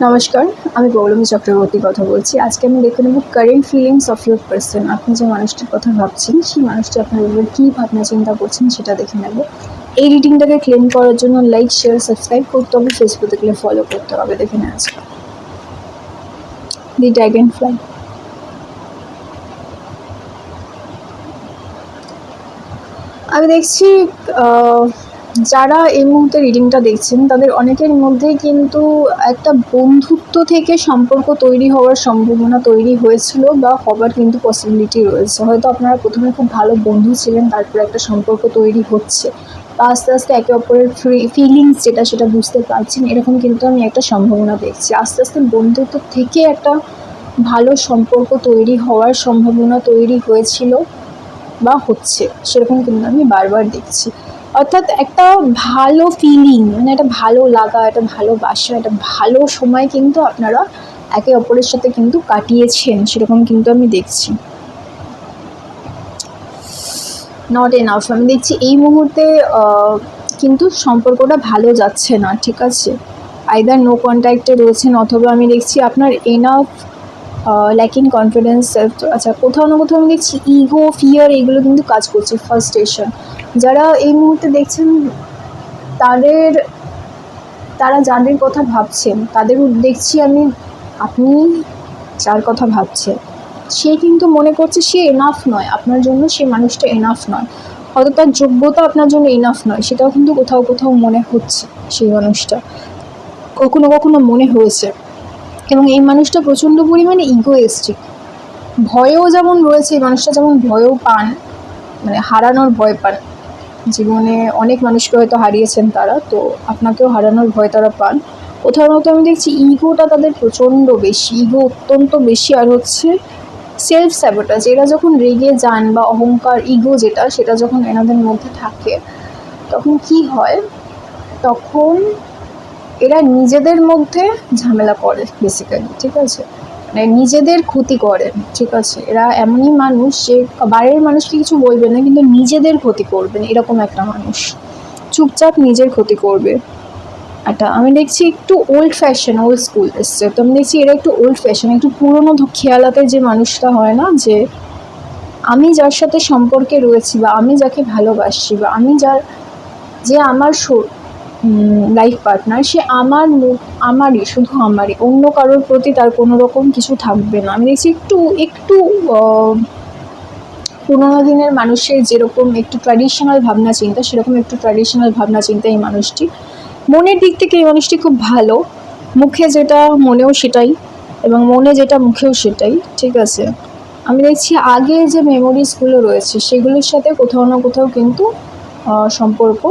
নমস্কার, আমি পৌলমী চক্রবর্তী কথা বলছি। আজকে আমি দেখে নেব current feelings of your person. আপনি যে মানুষটির কথা ভাবছেন, সেই মানুষটি আপনার উপর কী ভাবনা চিন্তা করছেন সেটা দেখে নেব। এই রিডিংটাকে ক্লেম করার জন্য লাইক, শেয়ার, সাবস্ক্রাইব করতে হবে, ফেসবুকে গেলে ফলো করতে হবে। দেখে নেওয়া যাক। দি ড্র্যাগন ফ্লাই। আমি দেখছি যারা এই মুহূর্তে রিডিংটা দেখছেন তাদের অনেকের মধ্যেই কিন্তু একটা বন্ধুত্ব থেকে সম্পর্ক তৈরি হওয়ার সম্ভাবনা তৈরি হয়েছিল বা হবার কিন্তু পসিবিলিটি রয়েছে। হয়তো আপনারা প্রথমে খুব ভালো বন্ধু ছিলেন, তারপরে একটা সম্পর্ক তৈরি হচ্ছে বা আস্তে আস্তে একে অপরের ফিলিংস সেটা বুঝতে পারছেন, এরকম কিন্তু আমি একটা সম্ভাবনা দেখছি। আস্তে আস্তে বন্ধুত্ব থেকে একটা ভালো সম্পর্ক তৈরি হওয়ার সম্ভাবনা তৈরি হয়েছিল বা হচ্ছে, সেরকম কিন্তু আমি বারবার দেখছি। অর্থাৎ একটা ভালো ফিলিং, মানে একটা ভালো লাগা, একটা ভালোবাসা, একটা ভালো সময় কিন্তু আপনারা একে অপরের সাথে কিন্তু কাটিয়েছেন, সেরকম কিন্তু আমি দেখছি। Not enough. আমি দেখছি এই মুহূর্তে কিন্তু সম্পর্কটা ভালো যাচ্ছে না, ঠিক আছে। আইদার নো কন্ট্যাক্টে রয়েছেন, অথবা আমি দেখছি আপনার এনাফ ল্যাকিং কনফিডেন্স সেলফ। আচ্ছা, কোথাও না কোথাও আমি দেখছি ইগো, ফিয়ার, এগুলো কিন্তু কাজ করছে। ফার্স্টেশন। যারা এই মুহূর্তে দেখছেন তারা যাদের কথা ভাবছেন তাদের দেখছি আমি, আপনি যার কথা ভাবছেন সে কিন্তু মনে করছে সে এনাফ নয় আপনার জন্য, সে মানুষটা এনাফ নয়, হয়তো তার যোগ্যতা আপনার জন্য এনাফ নয়, সেটাও কিন্তু কোথাও কোথাও মনে হচ্ছে। সেই মানুষটা কখনো কখনো মনে হয়েছে। এবং এই মানুষটা প্রচণ্ড পরিমাণে ইগোয়েস্টিক। ভয়ও যেমন রয়েছে, এই মানুষটা যেমন ভয়ও পান, মানে হারানোর ভয় পান। জীবনে অনেক মানুষকে হয়তো হারিয়েছেন তারা, তো আপনাকেও হারানোর ভয় তারা পান। কোথাও না কোথাও আমি দেখছি ইগোটা তাদের প্রচণ্ড বেশি, ইগো অত্যন্ত বেশি। আর হচ্ছে সেলফ স্যাবোটাজ। এরা যখন রেগে যান বা অহংকার, ইগো সেটা যখন এনাদের মধ্যে থাকে, তখন কি হয়, তখন এরা নিজেদের মধ্যে ঝামেলা করে বেসিক্যালি, ঠিক আছে। মানে নিজেদের ক্ষতি করে, ঠিক আছে। এরা এমনই মানুষ যে বাইরের মানুষকে কিছু বলবে না, কিন্তু নিজেদের ক্ষতি করবেন, এরকম একটা মানুষ। চুপচাপ নিজের ক্ষতি করবে। একটা আমি দেখছি একটু ওল্ড ফ্যাশন, ওল্ড স্কুল এসছে। তো আমি দেখছি এরা একটু ওল্ড ফ্যাশন, একটু পুরোনো খেয়ালাতে যে মানুষটা হয় না, যে আমি যার সাথে সম্পর্কে রয়েছি বা আমি যাকে ভালোবাসি বা আমি যে আমার লাইফ পার্টনার, সে আমারই, শুধু আমারই, অন্য কারোর প্রতি তার কোনো রকম কিছু থাকবে না। আমি দেখছি একটু পুরোনো দিনের মানুষের যেরকম একটু ট্র্যাডিশনাল ভাবনা চিন্তা, সেরকম একটু ট্র্যাডিশনাল ভাবনা চিন্তা এই মানুষটি। মনের দিক থেকে এই মানুষটি খুব ভালো, মুখে যেটা মনেও সেটাই, এবং মনে যেটা মুখেও সেটাই, ঠিক আছে। আমি দেখছি আগে যে মেমোরিজগুলো রয়েছে সেগুলোর সাথে কোথাও না কোথাও কিন্তু সম্পর্ক